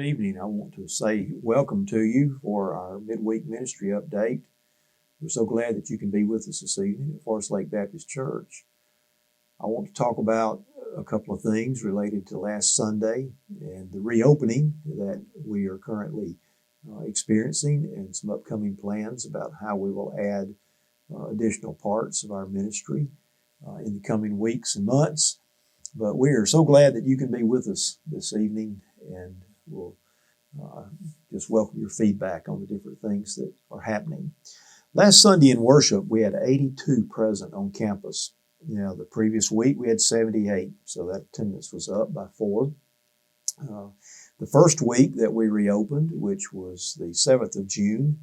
evening. I want to say welcome to you for our midweek ministry update. We're so glad that you can be with us this evening at Forest Lake Baptist Church. I want to talk about a couple of things related to last Sunday and the reopening that we are currently experiencing, and some upcoming plans about how we will add additional parts of our ministry in the coming weeks and months. But we are so glad that you can be with us this evening, and we'll just welcome your feedback on the different things that are happening. Last Sunday in worship, we had 82 present on campus. Now, the previous week, we had 78, so that attendance was up by 4. The first week that we reopened, which was the 7th of June,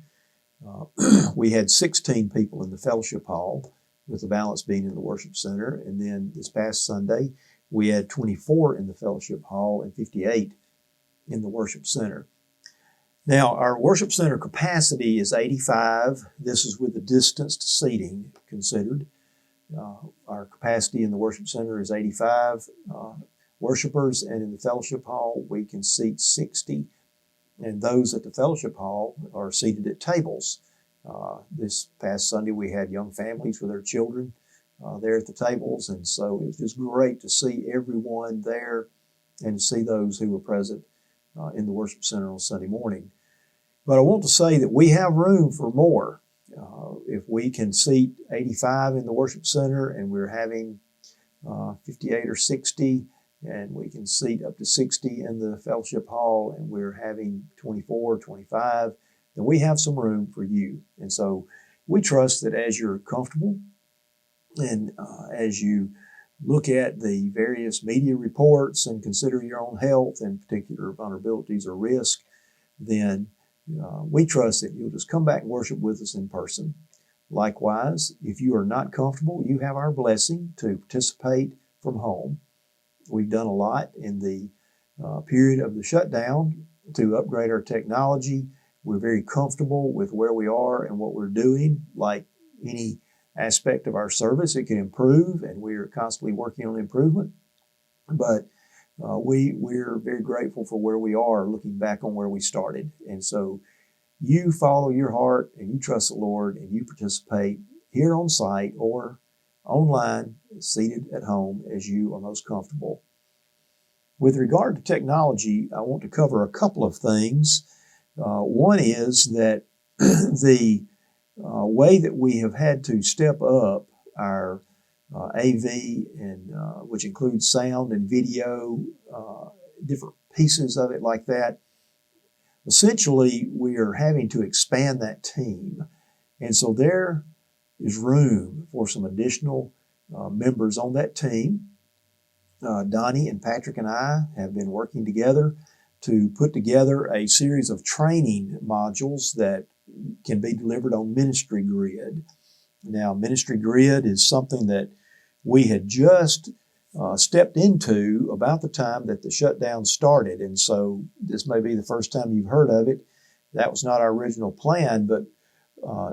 we had 16 people in the fellowship hall, with the balance being in the worship center. And then this past Sunday, we had 24 in the fellowship hall and 58 in the worship center. Now, our worship center capacity is 85. This is with the distanced seating considered. Our capacity in the worship center is 85 worshipers, and in the fellowship hall, we can seat 60. And those at the fellowship hall are seated at tables. This past Sunday, we had young families with their children there at the tables, and so it was just great to see everyone there and to see those who were present in the worship center on Sunday morning. But I want to say that we have room for more. If we can seat 85 in the worship center and we're having 58 or 60, and we can seat up to 60 in the fellowship hall, and we're having 24 or 25, then we have some room for you. And so we trust that as you're comfortable and as you look at the various media reports and consider your own health and particular vulnerabilities or risk, then we trust that you'll just come back and worship with us in person. Likewise, if you are not comfortable, you have our blessing to participate from home. We've done a lot in the period of the shutdown to upgrade our technology. We're very comfortable with where we are and what we're doing. Like any aspect of our service, it can improve, and we're constantly working on improvement. But we're very grateful for where we are, looking back on where we started. And so you follow your heart and you trust the Lord and you participate here on site or online, seated at home as you are most comfortable. With regard to technology, I want to cover a couple of things. One is that the way that we have had to step up our AV, and which includes sound and video, different pieces of it like that. Essentially, we are having to expand that team. And so there is room for some additional members on that team. Donnie and Patrick and I have been working together to put together a series of training modules that can be delivered on Ministry Grid. Now, Ministry Grid is something that we had just stepped into about the time that the shutdown started. And so this may be the first time you've heard of it. That was not our original plan, but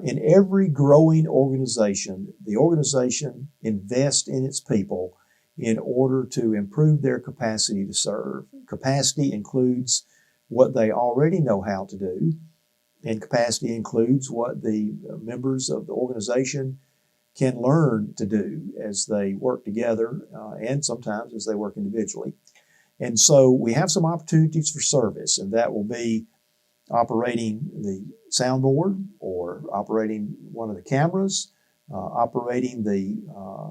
in every growing organization, the organization invests in its people in order to improve their capacity to serve. Capacity includes what they already know how to do, and capacity includes what the members of the organization can learn to do as they work together and sometimes as they work individually. And so we have some opportunities for service, and that will be operating the soundboard or operating one of the cameras, operating the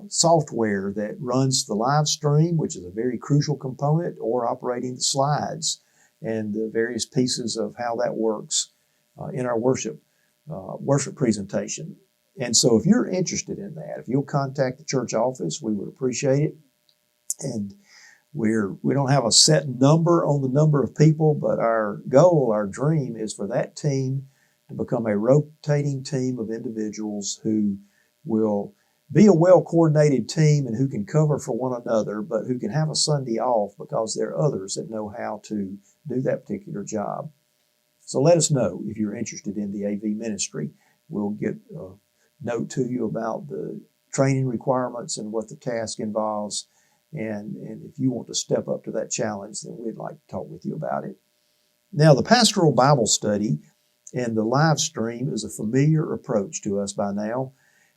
software that runs the live stream, which is a very crucial component, or operating the slides and the various pieces of how that works in our worship presentation. And so if you're interested in that, if you'll contact the church office, we would appreciate it. And we don't have a set number on the number of people, but our goal, our dream is for that team to become a rotating team of individuals who will be a well-coordinated team and who can cover for one another, but who can have a Sunday off because there are others that know how to do that particular job. So let us know if you're interested in the AV ministry. We'll get a note to you about the training requirements and what the task involves. And if you want to step up to that challenge, then we'd like to talk with you about it. Now, the Pastoral Bible Study and the live stream is a familiar approach to us by now.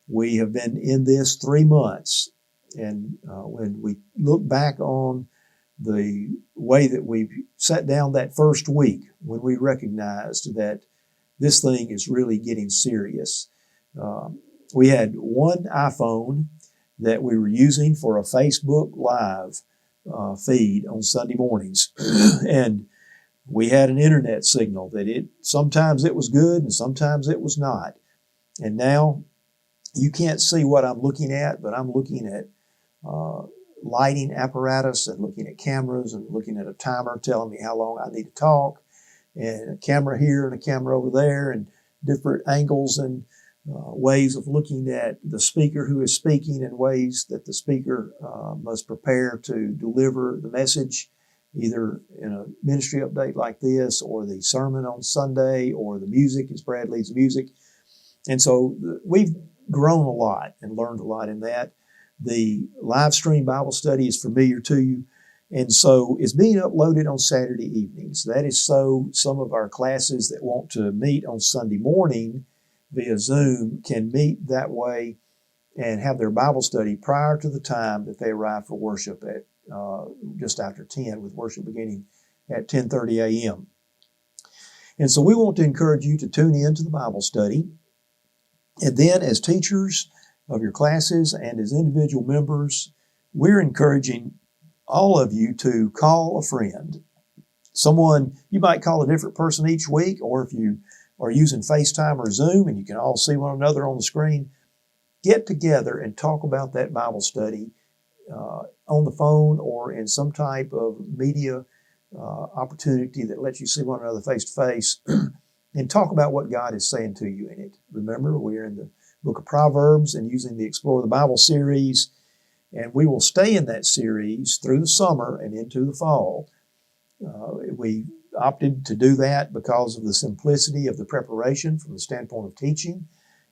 We have been in this 3 months, and when we look back on the way that we sat down that first week, when we recognized that this thing is really getting serious, we had one iPhone that we were using for a Facebook Live feed on Sunday mornings, and we had an internet signal that sometimes it was good and sometimes it was not. And now you can't see what I'm looking at, but I'm looking at lighting apparatus and looking at cameras and looking at a timer telling me how long I need to talk, and a camera here and a camera over there, and different angles and ways of looking at the speaker who is speaking, and ways that the speaker must prepare to deliver the message, either in a ministry update like this, or the sermon on Sunday, or the music as Brad leads music. And so we've grown a lot and learned a lot in that. The live stream Bible study is familiar to you, and so it's being uploaded on Saturday evenings. That is so some of our classes that want to meet on Sunday morning via Zoom can meet that way and have their Bible study prior to the time that they arrive for worship at just after 10, with worship beginning at 10:30 a.m. And so we want to encourage you to tune in to the Bible study. And then as teachers of your classes and as individual members, we're encouraging all of you to call a friend. Someone, you might call a different person each week, or if you are using FaceTime or Zoom and you can all see one another on the screen, get together and talk about that Bible study on the phone or in some type of media opportunity that lets you see one another face to face, and talk about what God is saying to you in it. Remember, we're in the book of Proverbs and using the Explore the Bible series, and we will stay in that series through the summer and into the fall. We opted to do that because of the simplicity of the preparation from the standpoint of teaching,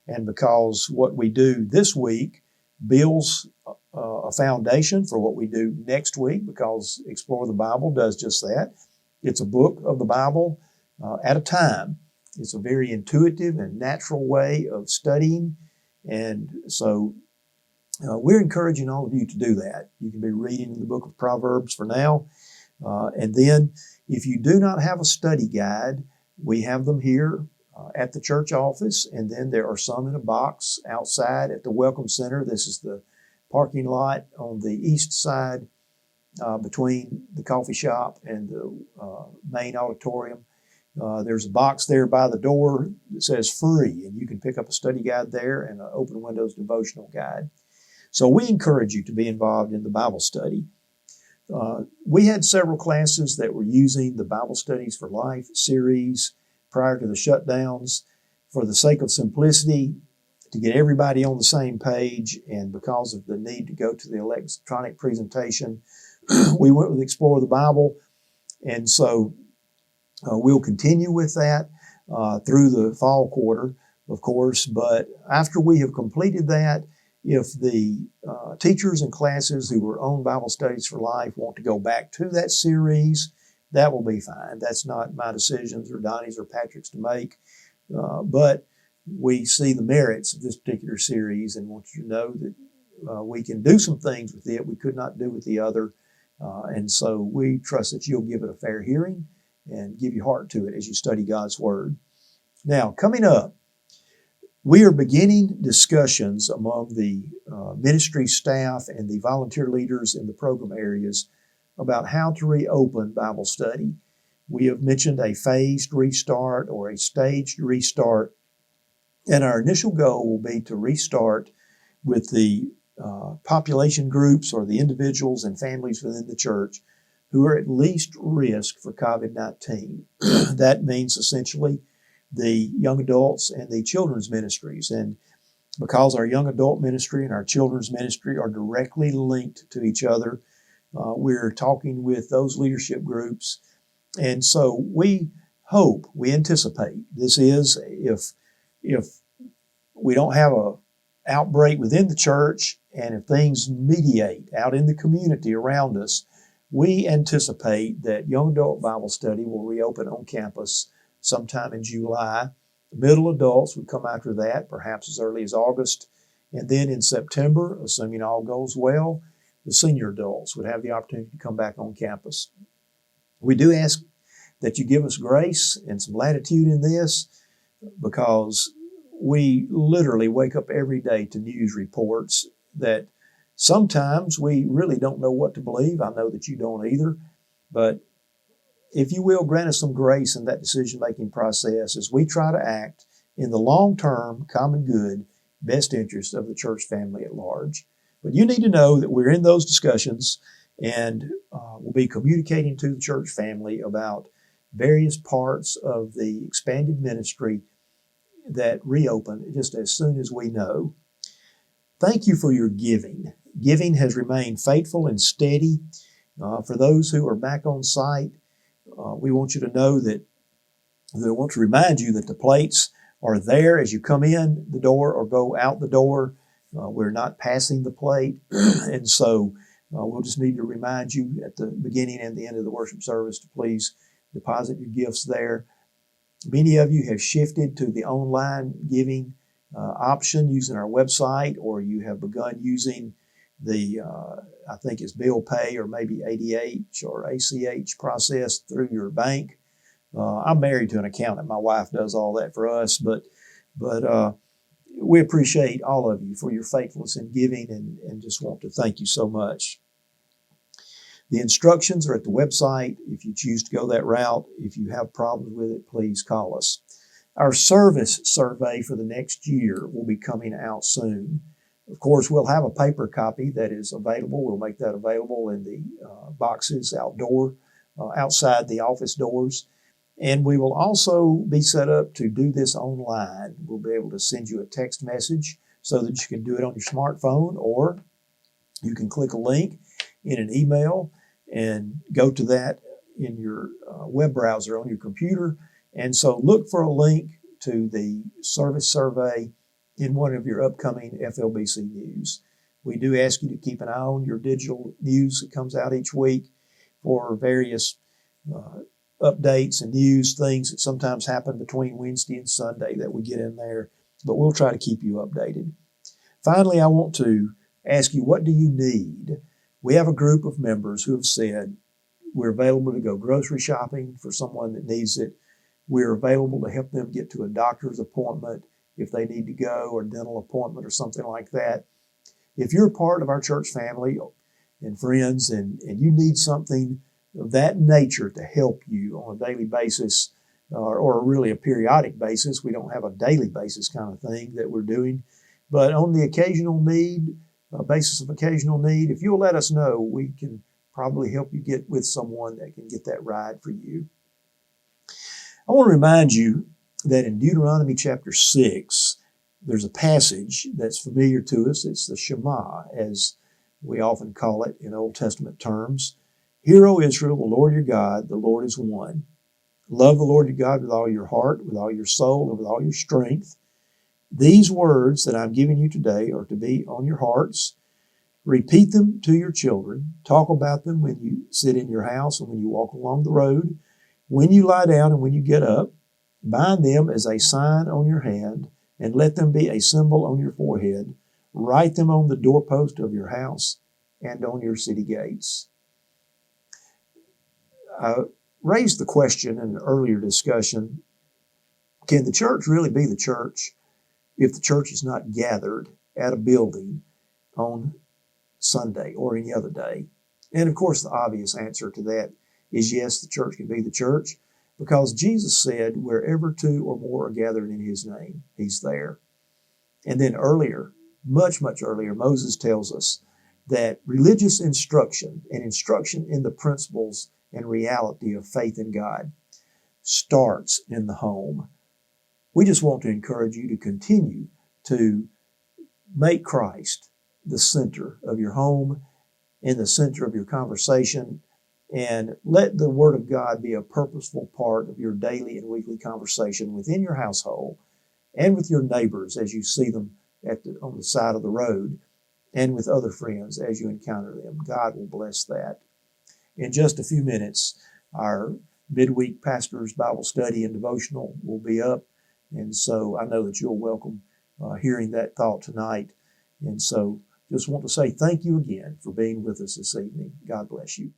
and because what we do this week builds a foundation for what we do next week, because Explore the Bible does just that. It's a book of the Bible at a time. It's a very intuitive and natural way of studying, and so we're encouraging all of you to do that. You can be reading the book of Proverbs for now, and then if you do not have a study guide, we have them here at the church office, and then there are some in a box outside at the Welcome Center. This is the parking lot on the east side between the coffee shop and the main auditorium. There's a box there by the door that says free, and you can pick up a study guide there and an Open Windows devotional guide. So we encourage you to be involved in the Bible study. We had several classes that were using the Bible Studies for Life series prior to the shutdowns. For the sake of simplicity, to get everybody on the same page, and because of the need to go to the electronic presentation, we went with Explore the Bible. And so we'll continue with that through the fall quarter, of course. But after we have completed that, if the teachers and classes who were on Bible Studies for Life want to go back to that series, that will be fine. That's not my decisions or Donnie's or Patrick's to make. But we see the merits of this particular series and want you to know that we can do some things with it we could not do with the other. And so we trust that you'll give it a fair hearing and give your heart to it as you study God's Word. Now, coming up, we are beginning discussions among the ministry staff and the volunteer leaders in the program areas about how to reopen Bible study. We have mentioned a phased restart or a staged restart, and our initial goal will be to restart with the population groups or the individuals and families within the church who are at least risk for COVID-19. That means essentially the young adults and the children's ministries. And because our young adult ministry and our children's ministry are directly linked to each other, we're talking with those leadership groups. And so we hope, we anticipate, this is, if we don't have an outbreak within the church, and if things mediate out in the community around us, we anticipate that Young Adult Bible Study will reopen on campus sometime in July. Middle adults would come after that, perhaps as early as August. And then in September, assuming all goes well, the senior adults would have the opportunity to come back on campus. We do ask that you give us grace and some latitude in this, because we literally wake up every day to news reports that sometimes we really don't know what to believe. I know that you don't either. But if you will, grant us some grace in that decision-making process as we try to act in the long-term, common good, best interest of the church family at large. But you need to know that we're in those discussions, and we'll be communicating to the church family about various parts of the expanded ministry that reopen just as soon as we know. Thank you for your giving. Giving has remained faithful and steady. For those who are back on site, we want you to know that they want to remind you that the plates are there as you come in the door or go out the door. We're not passing the plate, and so we'll just need to remind you at the beginning and the end of the worship service to please deposit your gifts there. Many of you have shifted to the online giving option using our website, or you have begun using the, I think it's bill pay or maybe ADH or ACH process through your bank. I'm married to an accountant. My wife does all that for us, but we appreciate all of you for your faithfulness in giving, and just want to thank you so much. The instructions are at the website if you choose to go that route. If you have problems with it, please call us. Our service survey for the next year will be coming out soon. Of course, we'll have a paper copy that is available. We'll make that available in the boxes outside the office doors. And we will also be set up to do this online. We'll be able to send you a text message so that you can do it on your smartphone, or you can click a link in an email and go to that in your web browser on your computer. And so look for a link to the service survey in one of your upcoming FLBC news. We do ask you to keep an eye on your digital news that comes out each week for various updates and news, things that sometimes happen between Wednesday and Sunday that we get in there, but we'll try to keep you updated. Finally, I want to ask you, what do you need? We have a group of members who have said we're available to go grocery shopping for someone that needs it. We're available to help them get to a doctor's appointment if they need to go, or a dental appointment or something like that. If you're part of our church family and friends and you need something of that nature to help you on a daily basis, or really a periodic basis, we don't have a daily basis kind of thing that we're doing, but on the occasional need, basis of occasional need, if you'll let us know, we can probably help you get with someone that can get that ride for you. I want to remind you that in Deuteronomy chapter 6, there's a passage that's familiar to us. It's the Shema, as we often call it in Old Testament terms. Hear, O Israel, the Lord your God, the Lord is one. Love the Lord your God with all your heart, with all your soul, and with all your strength. These words that I'm giving you today are to be on your hearts. Repeat them to your children. Talk about them when you sit in your house and when you walk along the road, when you lie down and when you get up. Bind them as a sign on your hand, and let them be a symbol on your forehead. Write them on the doorpost of your house and on your city gates. I raised the question in an earlier discussion, can the church really be the church if the church is not gathered at a building on Sunday or any other day? And of course, the obvious answer to that is yes, the church can be the church, because Jesus said, wherever two or more are gathered in his name, he's there. And then earlier, much earlier, Moses tells us that religious instruction and instruction in the principles and reality of faith in God starts in the home. We just want to encourage you to continue to make Christ the center of your home, in the center of your conversation, and let the Word of God be a purposeful part of your daily and weekly conversation within your household and with your neighbors as you see them on the side of the road, and with other friends as you encounter them. God will bless that. in just a few minutes, our midweek pastor's Bible study and devotional will be up. And so I know that you'll welcome hearing that thought tonight. And so just want to say thank you again for being with us this evening. God bless you.